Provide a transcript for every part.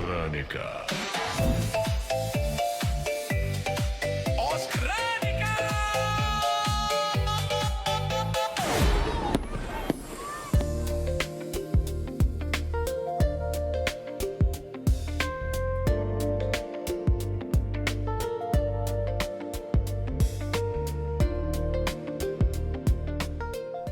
Oskrönika.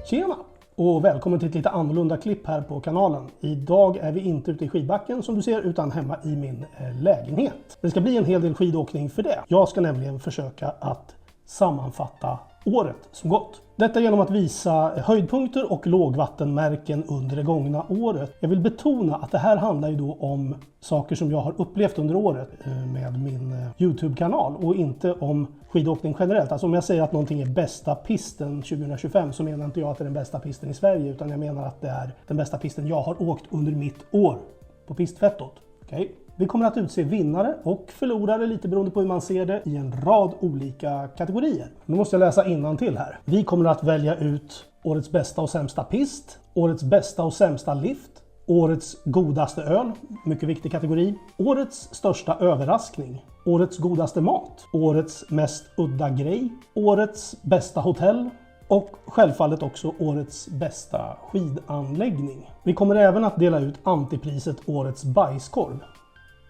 Tjena och välkommen till ett lite annorlunda klipp här på kanalen. Idag är vi inte ute i skidbacken som du ser utan hemma i min lägenhet. Det ska bli en hel del skidåkning för det. Jag ska nämligen försöka att sammanfatta året som gått. Detta genom att visa höjdpunkter och lågvattenmärken under det gångna året. Jag vill betona att det här handlar ju då om saker som jag har upplevt under året med min YouTube-kanal och inte om skidåkning generellt. Alltså om jag säger att någonting är bästa pisten 2025 så menar inte jag att det är den bästa pisten i Sverige utan jag menar att det är den bästa pisten jag har åkt under mitt år på pistfettot. Okay? Vi kommer att utse vinnare och förlorare lite beroende på hur man ser det i en rad olika kategorier. Nu måste jag läsa innantill här. Vi kommer att välja ut årets bästa och sämsta pist, årets bästa och sämsta lift, årets godaste öl, mycket viktig kategori, årets största överraskning, årets godaste mat, årets mest udda grej, årets bästa hotell och självfallet också årets bästa skidanläggning. Vi kommer även att dela ut antipriset årets bajskorv.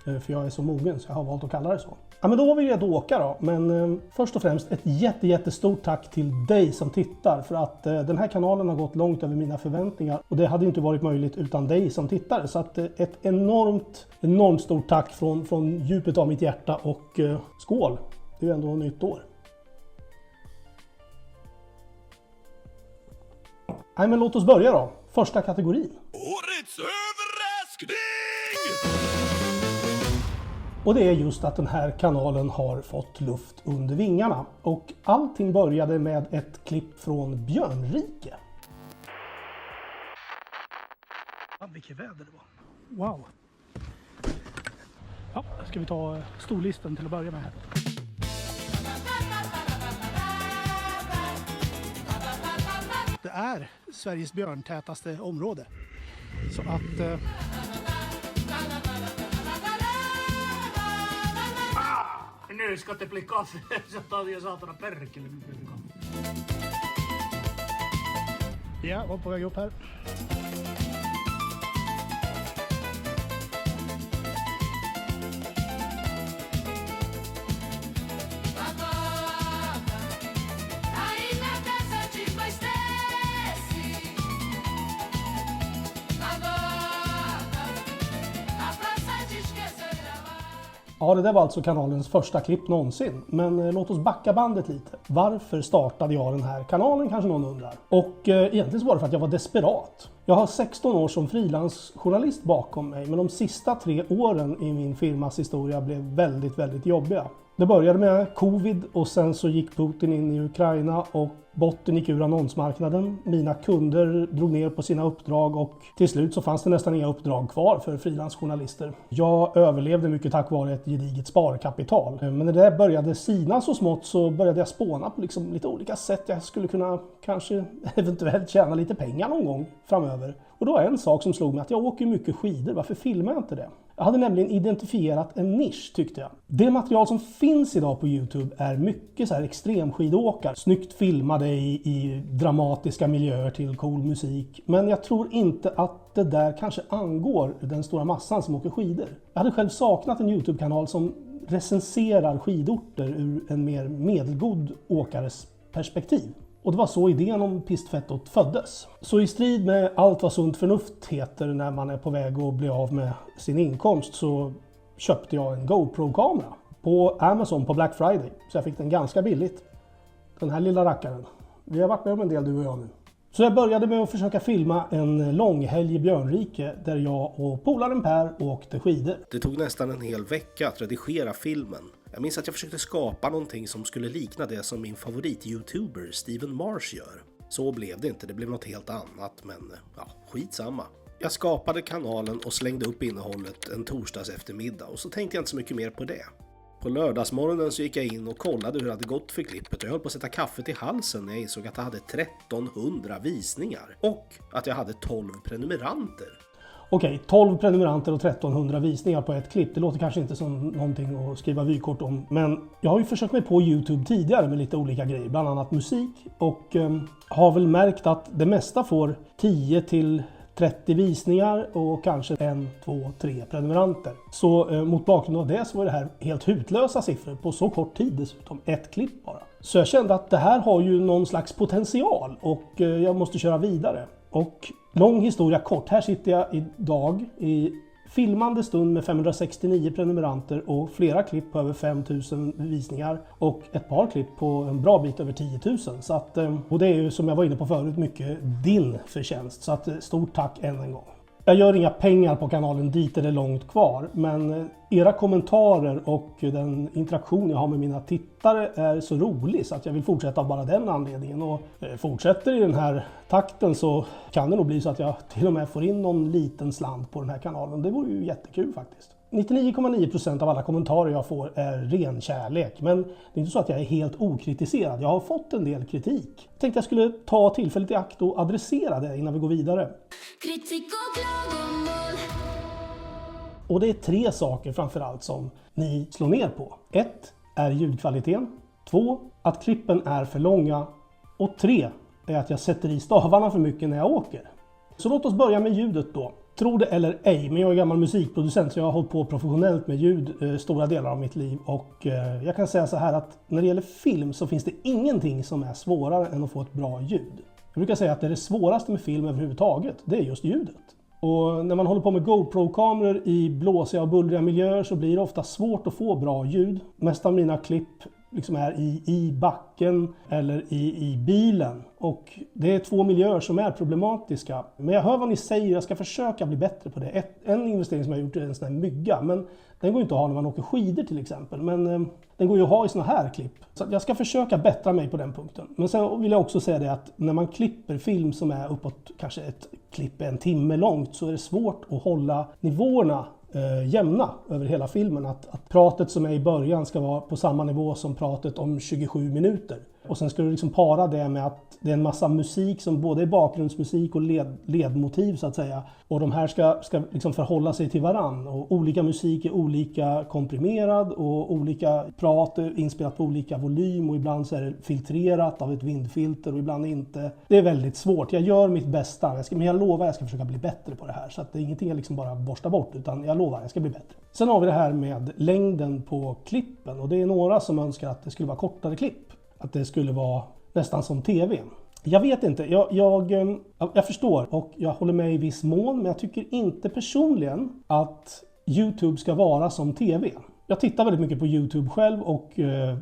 För jag är så mogen så jag har valt att kalla det så. Ja, men då var vi redo att åka då. Men först och främst ett jättestort tack till dig som tittar. För att den här kanalen har gått långt över mina förväntningar. Och det hade inte varit möjligt utan dig som tittare. Så att ett enormt stort tack från djupet av mitt hjärta. Och skål! Det är ju ändå ett nytt år. Nej, men låt oss börja då. Första kategorin. Årets överraskning! Och det är just att den här kanalen har fått luft under vingarna. Och allting började med ett klipp från Björnrike. Vilket väder det var. Wow. Ja, ska vi ta storlisten till att börja med här. Det är Sveriges björntätaste område. Så att... Nu ska det bli kaffe, så tar jag satana perkele. Ja, var på väg upp här. Ja, det där var alltså kanalens första klipp någonsin. Men låt oss backa bandet lite. Varför startade jag den här kanalen kanske någon undrar? Och egentligen så var det för att jag var desperat. Jag har 16 år som frilansjournalist bakom mig. Men de sista 3 åren i min firmas historia blev väldigt jobbiga. Det började med covid och sen så gick Putin in i Ukraina och botten gick ur annonsmarknaden. Mina kunder drog ner på sina uppdrag och till slut så fanns det nästan inga uppdrag kvar för frilansjournalister. Jag överlevde mycket tack vare ett gediget sparkapital. Men när det började sina så smått så började jag spåna på liksom lite olika sätt jag skulle kunna kanske eventuellt tjäna lite pengar någon gång framöver. Och då var en sak som slog mig att jag åker mycket skidor, varför filmar jag inte det? Jag hade nämligen identifierat en nisch tyckte jag. Det material som finns idag på YouTube är mycket så här extremskidåkare. Snyggt filmade i dramatiska miljöer till cool musik. Men jag tror inte att det där kanske angår den stora massan som åker skidor. Jag hade själv saknat en YouTube-kanal som recenserar skidorter ur en mer medelgod åkares perspektiv. Och det var så idén om pistfettot föddes. Så i strid med allt vad sunt förnuft heter när man är på väg att bli av med sin inkomst så köpte jag en GoPro-kamera på Amazon på Black Friday. Så jag fick den ganska billigt. Den här lilla rackaren. Vi har varit med om en del du och jag nu. Så jag började med att försöka filma en långhelg i Björnrike där jag och polaren Per åkte skidor. Det tog nästan en hel vecka att redigera filmen. Jag minns att jag försökte skapa någonting som skulle likna det som min favorit-youtuber Stephen Marsh gör. Så blev det inte, det blev något helt annat, men ja, skitsamma. Jag skapade kanalen och slängde upp innehållet en torsdags eftermiddag och så tänkte jag inte så mycket mer på det. På lördagsmorgonen så gick jag in och kollade hur det hade gått för klippet och jag höll på att sätta kaffet i halsen när jag insåg att jag hade 1300 visningar och att jag hade 12 prenumeranter. Okej, 12 prenumeranter och 1300 visningar på ett klipp. Det låter kanske inte som någonting att skriva vykort om. Men jag har ju försökt mig på YouTube tidigare med lite olika grejer. Bland annat musik. Och har väl märkt att det mesta får 10 till 30 visningar och kanske 1, 2, 3 prenumeranter. Så mot bakgrund av det så var det här helt hutlösa siffror på så kort tid dessutom. Ett klipp bara. Så jag kände att det här har ju någon slags potential och jag måste köra vidare. Och lång historia kort. Här sitter jag idag i filmande stund med 569 prenumeranter och flera klipp på över 5000 visningar och ett par klipp på en bra bit över 10 000. Så att, och det är ju som jag var inne på förut mycket din förtjänst. Så att, stort tack än en gång. Jag gör inga pengar på kanalen, dit är det långt kvar, men era kommentarer och den interaktion jag har med mina tittare är så rolig så att jag vill fortsätta av bara den anledningen. Och fortsätter i den här takten så kan det nog bli så att jag till och med får in någon liten slant på den här kanalen. Det vore ju jättekul faktiskt. 99,9% av alla kommentarer jag får är ren kärlek, men det är inte så att jag är helt okritiserad. Jag har fått en del kritik. Jag tänkte jag skulle ta tillfället i akt och adressera det innan vi går vidare. Kritik och klagomål. Och det är 3 saker framförallt som ni slår ner på. 1 är ljudkvaliteten. 2 att klippen är för långa. Och 3 är att jag sätter i stavarna för mycket när jag åker. Så låt oss börja med ljudet då. Tro det eller ej, men jag är gammal musikproducent så jag har hållit på professionellt med ljud stora delar av mitt liv. Och jag kan säga så här att när det gäller film så finns det ingenting som är svårare än att få ett bra ljud. Jag brukar säga att det är det svåraste med film överhuvudtaget, det är just ljudet. Och när man håller på med GoPro-kameror i blåsiga och bullriga miljöer så blir det ofta svårt att få bra ljud. Mest av mina klipp liksom är i backen eller i bilen. Och det är 2 miljöer som är problematiska. Men jag hör vad ni säger, jag ska försöka bli bättre på det. En investering som jag har gjort är en sån här mygga. Men den går inte att ha när man åker skidor till exempel. Men den går ju att ha i såna här klipp. Så jag ska försöka bättra mig på den punkten. Men sen vill jag också säga det att när man klipper film som är uppåt kanske ett klipp 1 timme långt så är det svårt att hålla nivåerna jämna över hela filmen. Att pratet som är i början ska vara på samma nivå som pratet om 27 minuter. Och sen ska du liksom para det med att det är en massa musik som både är bakgrundsmusik och ledmotiv så att säga. Och de här ska liksom förhålla sig till varann. Och olika musik är olika komprimerad och olika prat är inspelat på olika volym. Och ibland så är det filtrerat av ett vindfilter och ibland inte. Det är väldigt svårt. Jag gör mitt bästa. Men jag lovar att jag ska försöka bli bättre på det här. Så att det är ingenting jag liksom bara borstar bort utan jag lovar att jag ska bli bättre. Sen har vi det här med längden på klippen. Och det är några som önskar att det skulle vara kortare klipp. Att det skulle vara nästan som tv. Jag vet inte, jag förstår och jag håller med i viss mån, men jag tycker inte personligen att YouTube ska vara som tv. Jag tittar väldigt mycket på YouTube själv och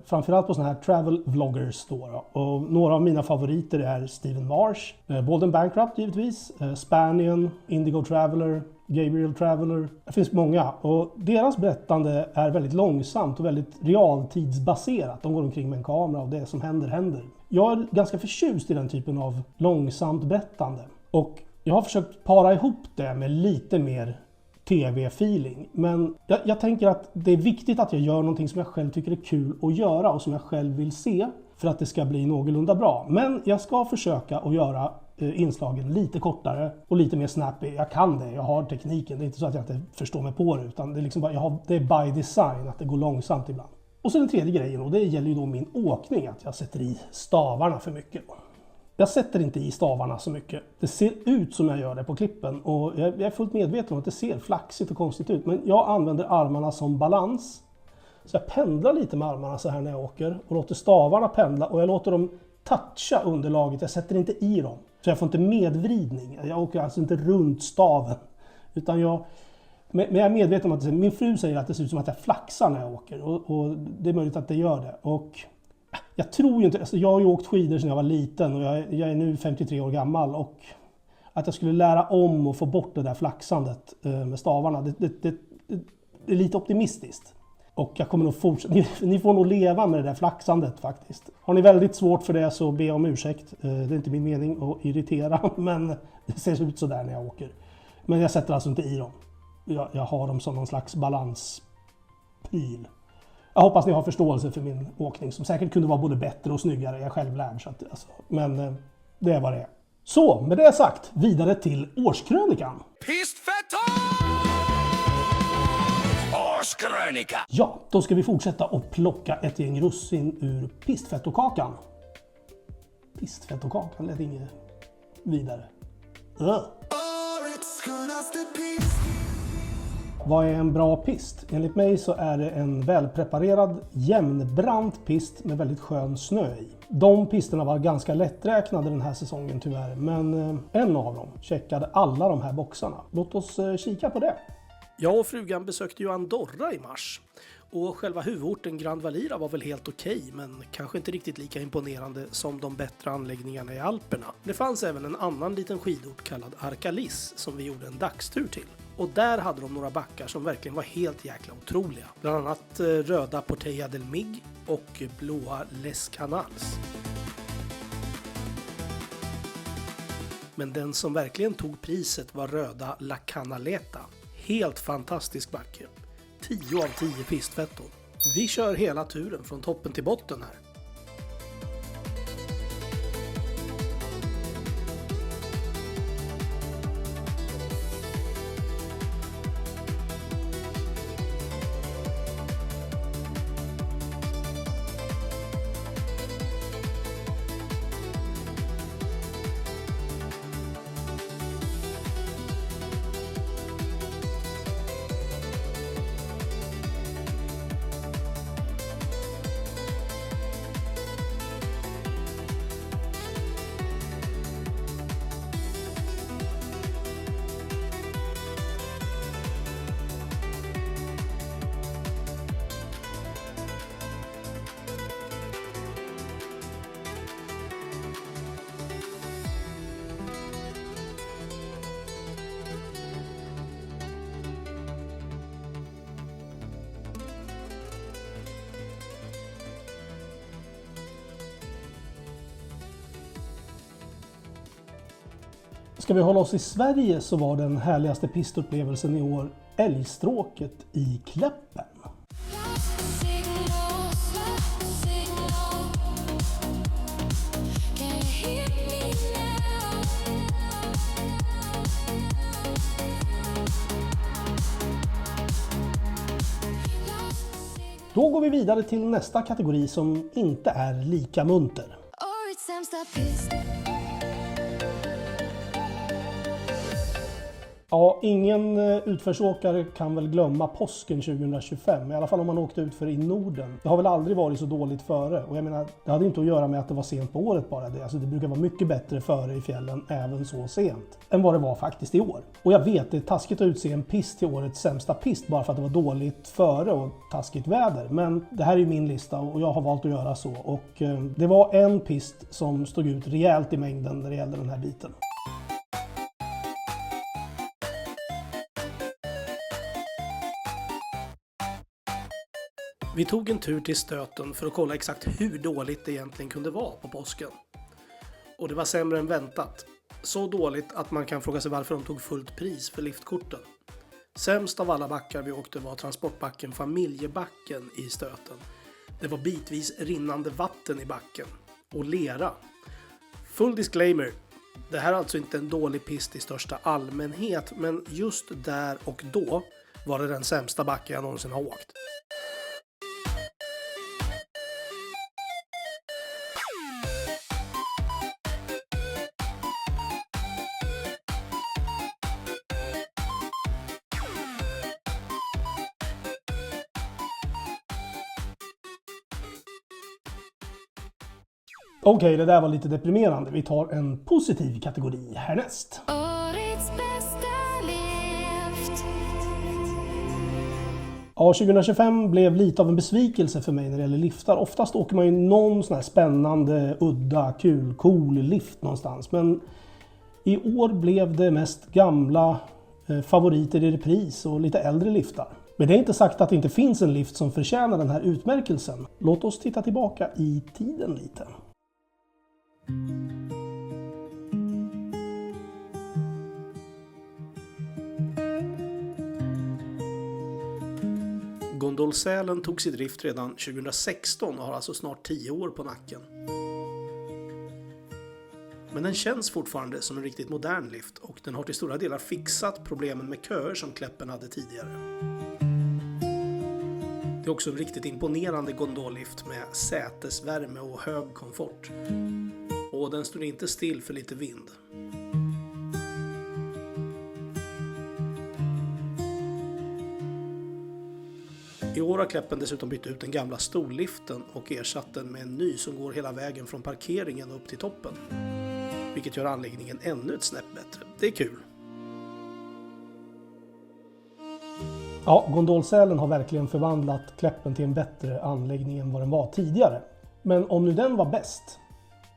framförallt på såna här travel vloggers då. Och några av mina favoriter är Stephen Marsh, Bold & Bankrupt givetvis, Spanion, Indigo Traveler, Gabriel Traveler. Det finns många och deras berättande är väldigt långsamt och väldigt realtidsbaserat. De går omkring med en kamera och det som händer. Jag är ganska förtjust i den typen av långsamt berättande och jag har försökt para ihop det med lite mer tv-feeling. Men jag tänker att det är viktigt att jag gör någonting som jag själv tycker är kul att göra och som jag själv vill se för att det ska bli någorlunda bra. Men jag ska försöka att göra inslagen lite kortare och lite mer snappy. Jag kan det, jag har tekniken. Det är inte så att jag inte förstår mig på det utan det är, liksom bara, det är by design att det går långsamt ibland. Och så den tredje grejen och det gäller ju då min åkning, att jag sätter i stavarna för mycket. Jag sätter inte i stavarna så mycket. Det ser ut som jag gör det på klippen och jag är fullt medveten om att det ser flaxigt och konstigt ut. Men jag använder armarna som balans. Så jag pendlar lite med armarna så här när jag åker och låter stavarna pendla och jag låter dem toucha underlaget. Jag sätter inte i dem. Så jag får inte medvridning. Jag åker alltså inte runt staven. Utan men jag är medveten om att min fru säger att det ser ut som att jag flaxar när jag åker. Och det är möjligt att det gör det. Och jag tror ju inte, alltså jag har ju åkt skidor sedan jag var liten och jag är nu 53 år gammal och att jag skulle lära om och få bort det där flaxandet med stavarna, det är lite optimistiskt. Och jag kommer nog fortsätta, ni får nog leva med det där flaxandet faktiskt. Har ni väldigt svårt för det så be om ursäkt, det är inte min mening att irritera men det ser ut så där när jag åker. Men jag sätter alltså inte i dem, jag har dem som någon slags balanspryl. Jag hoppas ni har förståelse för min åkning som säkert kunde vara både bättre och snyggare. Jag är självlärd. Så att, alltså, men det är vad det är. Så, med det sagt, vidare till årskrönikan. Pistfett Krönika. Ja, då ska vi fortsätta och plocka ett gäng russin ur pistfettokakan. Pistfettokakan lät inget vidare. Vad är en bra pist? Enligt mig så är det en välpreparerad, jämnbrant pist med väldigt skön snö i. De pisterna var ganska lätträknade den här säsongen tyvärr, men en av dem checkade alla de här boxarna. Låt oss kika på det. Jag och frugan besökte ju Andorra i mars. Och själva huvudorten Grand Valira var väl helt okej, men kanske inte riktigt lika imponerande som de bättre anläggningarna i Alperna. Det fanns även en annan liten skidort kallad Arcalis som vi gjorde en dagstur till. Och där hade de några backar som verkligen var helt jäkla otroliga. Bland annat röda Portella del Mig och blåa Les Canals. Men den som verkligen tog priset var röda La Canaleta. Helt fantastisk backe. 10 av 10 pistfettor. Vi kör hela turen från toppen till botten här. Ska vi hålla oss i Sverige så var den härligaste pistupplevelsen i år älgstråket i Kläppen. Då går vi vidare till nästa kategori som inte är lika munter. Ja, ingen utförsåkare kan väl glömma påsken 2025, i alla fall om man åkte ut för i Norden. Det har väl aldrig varit så dåligt före, och jag menar, det hade inte att göra med att det var sent på året bara det. Alltså det brukar vara mycket bättre före i fjällen, även så sent, än vad det var faktiskt i år. Och jag vet, det är taskigt att utse en pist till årets sämsta pist bara för att det var dåligt före och taskigt väder. Men det här är ju min lista och jag har valt att göra så. Och det var en pist som stod ut rejält i mängden när det gällde den här biten. Vi tog en tur till Stöten för att kolla exakt hur dåligt det egentligen kunde vara på påsken. Och det var sämre än väntat. Så dåligt att man kan fråga sig varför de tog fullt pris för liftkorten. Sämst av alla backar vi åkte var transportbacken Familjebacken i Stöten. Det var bitvis rinnande vatten i backen. Och lera. Full disclaimer. Det här är alltså inte en dålig pist i största allmänhet, men just där och då var det den sämsta backen jag någonsin har åkt. Okej, det där var lite deprimerande. Vi tar en positiv kategori härnäst. Årets bästa lift. Ja, 2025 blev lite av en besvikelse för mig när det gäller liftar. Oftast åker man ju någon sån här spännande, udda, kul, cool lift någonstans. Men i år blev det mest gamla favoriter i repris och lite äldre liftar. Men det är inte sagt att det inte finns en lift som förtjänar den här utmärkelsen. Låt oss titta tillbaka i tiden lite. Gondolsälen tog sig drift redan 2016 och har alltså snart 10 år på nacken. Men den känns fortfarande som en riktigt modern lift och den har till stora delar fixat problemen med köer som Kläppen hade tidigare. Det är också en riktigt imponerande gondollift med sätesvärme och hög komfort. Och den står inte still för lite vind. I år har Kleppen dessutom bytt ut den gamla stolliften och ersatt den med en ny som går hela vägen från parkeringen upp till toppen. Vilket gör anläggningen ännu ett snäpp bättre. Det är kul. Ja, gondolsälen har verkligen förvandlat Kleppen till en bättre anläggning än vad den var tidigare. Men om nu den var bäst,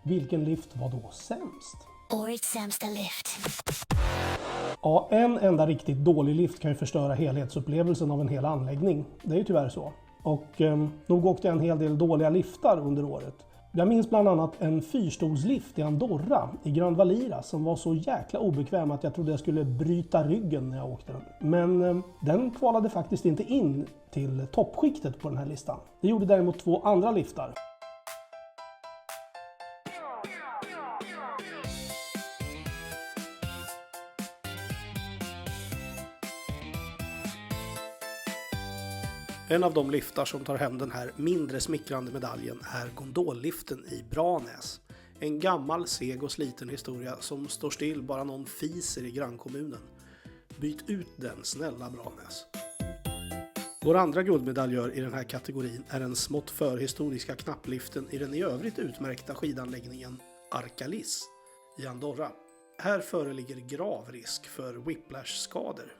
vilken lift var då sämst? Årets sämsta lift. Ja, en enda riktigt dålig lift kan ju förstöra helhetsupplevelsen av en hel anläggning. Det är ju tyvärr så. Och nog åkte jag en hel del dåliga liftar under året. Jag minns bland annat en fyrstolslift i Andorra i Grand Valira som var så jäkla obekväm att jag trodde jag skulle bryta ryggen när jag åkte den. Men den kvalade faktiskt inte in till toppskiktet på den här listan. Det gjorde däremot 2 andra liftar. En av de liftar som tar hem den här mindre smickrande medaljen är gondolliften i Branäs. En gammal, seg och sliten historia som står still bara någon fiser i grannkommunen. Byt ut den, snälla Branäs. Vår andra guldmedaljör i den här kategorin är den smått förhistoriska knappliften i den i övrigt utmärkta skidanläggningen Arcalis i Andorra. Här föreligger grav risk för whiplash-skador.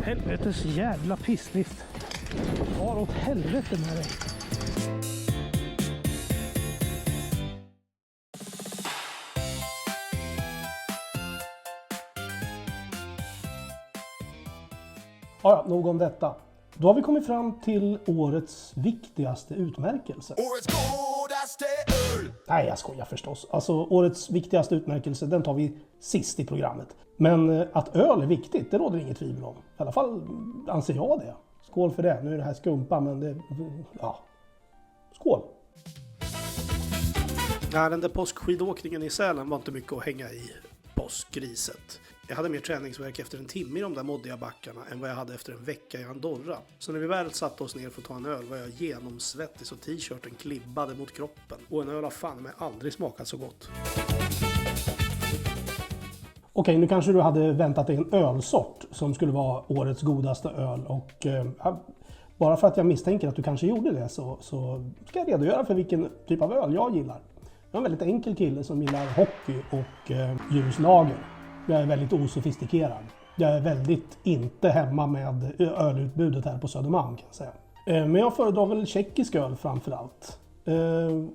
Helvetes jävla pisslift. Var åt helvete med dig. Ja, nog om detta. Då har vi kommit fram till årets viktigaste utmärkelse. Årets godaste öl! Nej, jag skojar förstås. Alltså, årets viktigaste utmärkelse, den tar vi sist i programmet. Men att öl är viktigt, det råder inget tvivel om. I alla fall anser jag det. Skål för det. Nu är det här skumpa, men det... Ja. Skål! Ja, den där påskskidåkningen i Sälen var inte mycket att hänga i påskgriset. Jag hade mer träningsverk efter en timme i de där moddiga backarna än vad jag hade efter en vecka i Andorra. Så när vi väl satte oss ner för att ta en öl var jag genomsvettig så t-shirten klibbade mot kroppen. Och en öl har fan med aldrig smakat så gott. Okej, nu kanske du hade väntat dig en ölsort som skulle vara årets godaste öl. Och bara för att jag misstänker att du kanske gjorde det så ska jag redogöra för vilken typ av öl jag gillar. Jag är en väldigt enkel kille som gillar hockey och ljuslager. Jag är väldigt osofistikerad. Jag är väldigt inte hemma med ölutbudet här på Södermalm kan jag säga. Men jag föredrar väl tjeckisk öl framförallt.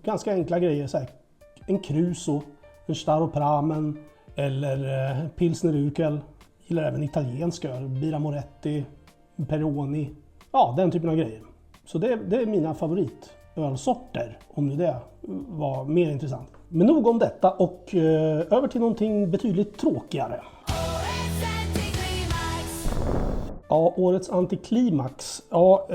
Ganska enkla grejer, så här, en Cruso, en Staropramen eller Pilsner Urquell. Gillar även italiensk öl, Birra Moretti, Peroni. Ja, den typen av grejer. Så det är mina favoritölsorter, om nu det var mer intressant. Men nog om detta och över till någonting betydligt tråkigare. Ja, årets antiklimax. Ja,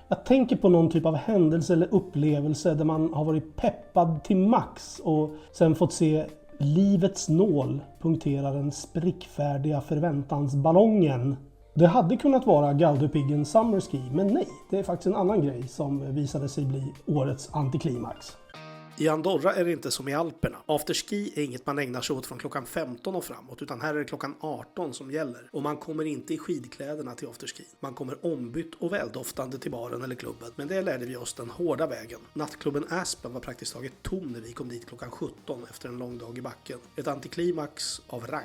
jag tänker på någon typ av händelse eller upplevelse där man har varit peppad till max och sen fått se livets nål punktera den sprickfärdiga förväntansballongen. Det hade kunnat vara Galdhøpiggen Summer Ski, men nej, det är faktiskt en annan grej som visade sig bli årets antiklimax. I Andorra är det inte som i Alperna. Afterski är inget man ägnar sig åt från klockan 15 och framåt, utan här är det klockan 18 som gäller. Och man kommer inte i skidkläderna till afterski. Man kommer ombytt och väldoftande till baren eller klubben. Men det lärde vi oss den hårda vägen. Nattklubben Aspen var praktiskt taget tom när vi kom dit klockan 17 efter en lång dag i backen. Ett antiklimax av rang.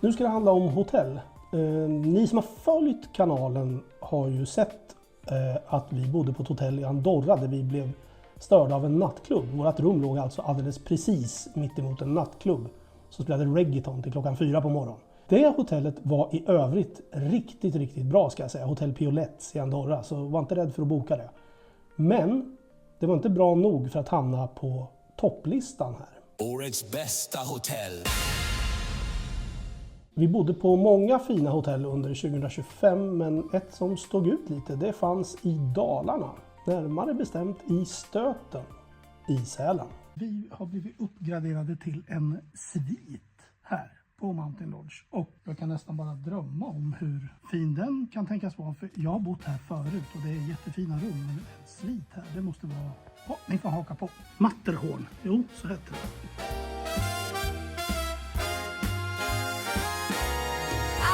Nu ska det handla om hotell. Ni som har följt kanalen har ju sett att vi bodde på ett hotell i Andorra där vi blev störda av en nattklubb. Vårt rum låg alltså alldeles precis mitt emot en nattklubb som spelade reggaeton till klockan 4 på morgonen. Det hotellet var i övrigt riktigt bra ska jag säga. Hotell Piolets i Andorra, så var inte rädd för att boka det. Men det var inte bra nog för att hamna på topplistan här. Årets bästa hotell. Vi bodde på många fina hotell under 2025, men ett som stod ut lite, det fanns i Dalarna. Närmare bestämt i Stöten i Sälen. Vi har blivit uppgraderade till en svit här på Mountain Lodge. Och jag kan nästan bara drömma om hur fin den kan tänkas vara. För jag har bott här förut och det är jättefina rum. Men en svit här, det måste vara... Ja, ni får haka på. Matterhorn. Jo, så heter det.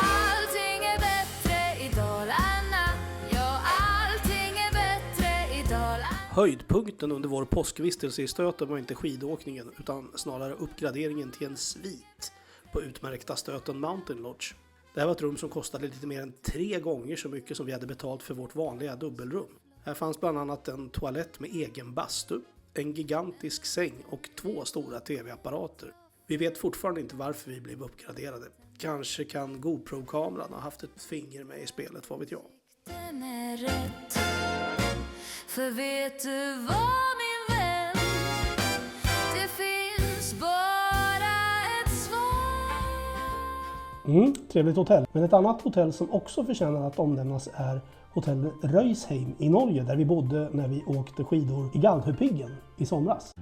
Allting är bättre i Dalarna. Ja, allting är bättre i Dalarna. Höjdpunkten under vår påskvistelse i Stöten var inte skidåkningen utan snarare uppgraderingen till en svit på utmärkta Stöten Mountain Lodge. Det här var ett rum som kostade lite mer än 3 gånger så mycket som vi hade betalt för vårt vanliga dubbelrum. Här fanns bland annat en toalett med egen bastu, en gigantisk säng och 2 stora tv-apparater. Vi vet fortfarande inte varför vi blev uppgraderade. Kanske kan GoPro-kameran ha haft ett finger med i spelet, vad vet jag. Den är rätt. För vet du vad min vän? Det finns bara ett svar. Trevligt hotell. Men ett annat hotell som också förtjänar att omnämnas är hotell Röisheim i Norge, där vi bodde när vi åkte skidor i Galdhøpiggen i somras.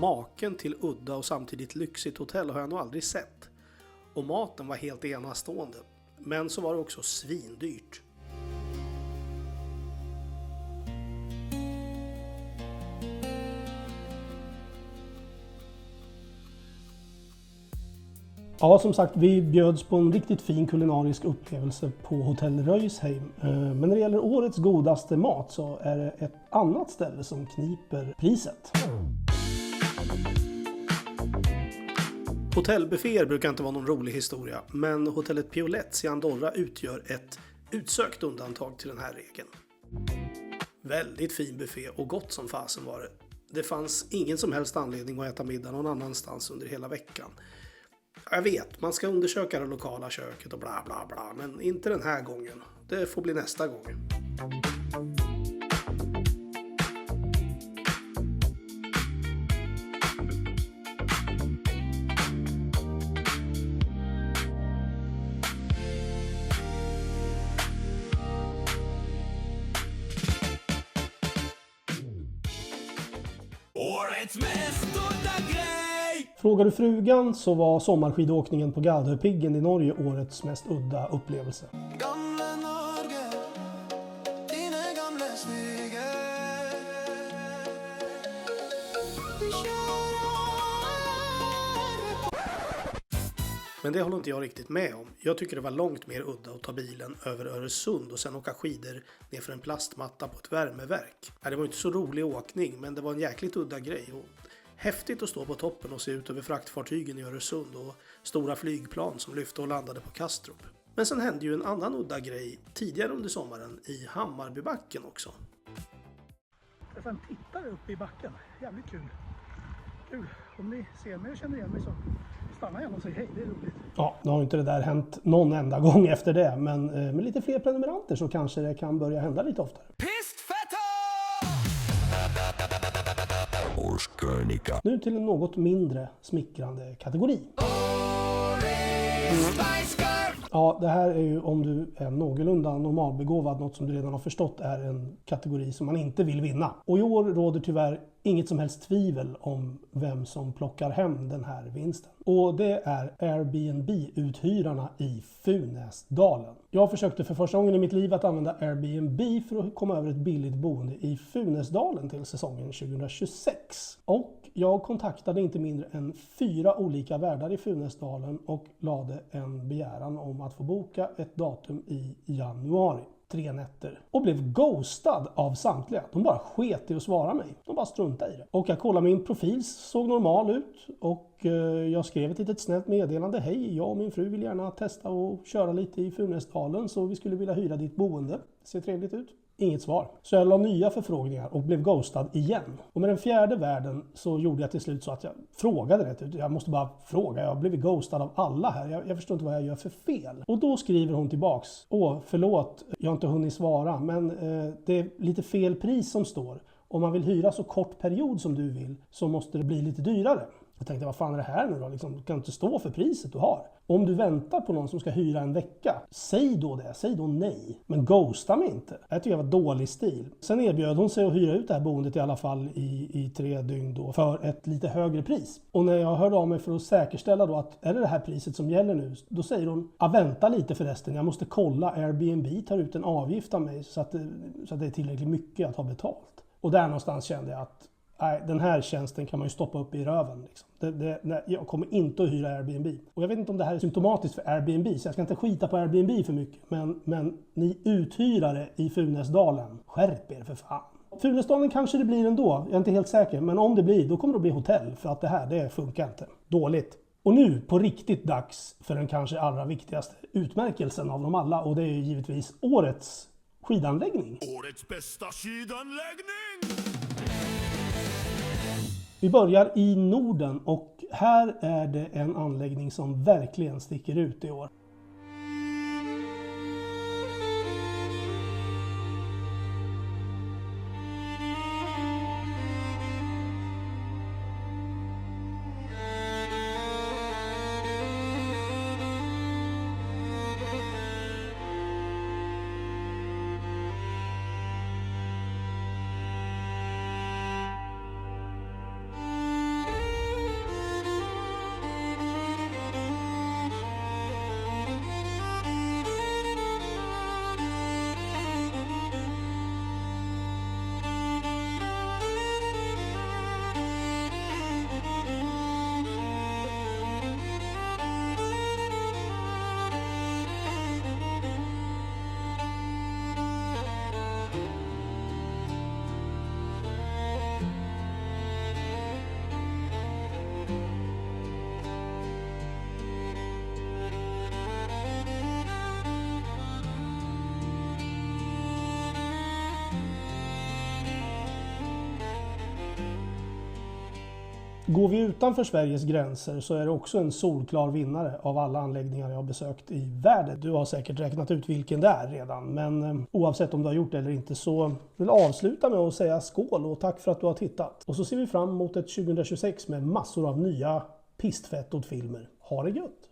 Maken till udda och samtidigt lyxigt hotell har jag nog aldrig sett. Och maten var helt enastående. Men så var det också svindyrt. Ja, som sagt, vi bjöds på en riktigt fin kulinarisk upplevelse på hotell Röisheim. Men när det gäller årets godaste mat så är det ett annat ställe som kniper priset. Hotellbufféer brukar inte vara någon rolig historia, men hotellet Piolets i Andorra utgör ett utsökt undantag till den här regeln. Väldigt fin buffé och gott som fasen var det. Det fanns ingen som helst anledning att äta middag någon annanstans under hela veckan. Jag vet, man ska undersöka det lokala köket och bla bla bla, men inte den här gången. Det får bli nästa gång. Årets mest udda grej. Frågar du frugan så var sommarskidåkningen på Galdhøpiggen i Norge årets mest udda upplevelse. Gamle Norge, dine gamle stiger. Vi Men det håller inte jag riktigt med om. Jag tycker det var långt mer udda att ta bilen över Öresund och sen åka skidor ner för en plastmatta på ett värmeverk. Det var inte så rolig åkning, men det var en jäkligt udda grej. Och häftigt att stå på toppen och se ut över fraktfartygen i Öresund och stora flygplan som lyfte och landade på Kastrup. Men sen hände ju en annan udda grej tidigare under sommaren i Hammarbybacken också. Jag får en tittare uppe i backen. Jävligt kul. Kul. Om ni ser mig och känner igen mig så stanna gärna och säg hej, det är roligt. Ja, nu har inte det där hänt någon enda gång efter det, men med lite fler prenumeranter så kanske det kan börja hända lite oftare. Årskrönika. Nu till en något mindre smickrande kategori. Ja, det här är ju, om du är någorlunda normalbegåvad, något som du redan har förstått är en kategori som man inte vill vinna. Och i år råder tyvärr inget som helst tvivel om vem som plockar hem den här vinsten. Och det är Airbnb-uthyrarna i Funäsdalen. Jag försökte för första gången i mitt liv att använda Airbnb för att komma över ett billigt boende i Funäsdalen till säsongen 2026. Och jag kontaktade inte mindre än 4 olika värdar i Funäsdalen och lade en begäran om att få boka ett datum i januari. 3 nätter. Och blev ghostad av samtliga. De bara sket i att svara mig. De bara struntade i det. Och jag kollade min profil, såg normal ut. Och jag skrev ett litet snällt meddelande. Hej, jag och min fru vill gärna testa och köra lite i Funäsdalen. Så vi skulle vilja hyra ditt boende. Det ser trevligt ut. Inget svar. Så jag la nya förfrågningar och blev ghostad igen. Och med den fjärde världen så gjorde jag till slut så att jag frågade rätt ut. Jag måste bara fråga, jag har blivit ghostad av alla här. Jag förstår inte vad jag gör för fel. Och då skriver hon tillbaks. Förlåt, jag har inte hunnit svara. Men det är lite fel pris som står. Om man vill hyra så kort period som du vill så måste det bli lite dyrare. Jag tänkte, vad fan är det här nu då? Liksom, du kan inte stå för priset du har. Om du väntar på någon som ska hyra en vecka, säg då det. Säg då nej. Men ghosta mig inte. Jag tycker det var dålig stil. Sen erbjöd hon sig att hyra ut det här boendet i alla fall i 3 dygn då för ett lite högre pris. Och när jag hörde av mig för att säkerställa då att är det här priset som gäller nu, då säger hon, vänta lite förresten. Jag måste kolla, Airbnb tar ut en avgift av mig så att det är tillräckligt mycket att ha betalt. Och där någonstans kände jag att nej, den här tjänsten kan man ju stoppa upp i röven. Liksom. Jag kommer inte att hyra Airbnb. Och jag vet inte om det här är symptomatiskt för Airbnb, så jag ska inte skita på Airbnb för mycket. Men ni uthyrare i Funäsdalen, skärp er för fan. Funäsdalen kanske det blir ändå, jag är inte helt säker. Men om det blir, då kommer det att bli hotell. För att det funkar inte. Dåligt. Och nu på riktigt dags för den kanske allra viktigaste utmärkelsen av dem alla. Och det är givetvis årets skidanläggning. Årets bästa skidanläggning! Vi börjar i Norden och här är det en anläggning som verkligen sticker ut i år. Går vi utanför Sveriges gränser så är det också en solklar vinnare av alla anläggningar jag har besökt i världen. Du har säkert räknat ut vilken det är redan, men oavsett om du har gjort det eller inte så vill jag avsluta med att säga skål och tack för att du har tittat. Och så ser vi fram emot ett 2026 med massor av nya pistfett åt filmer. Ha det gött!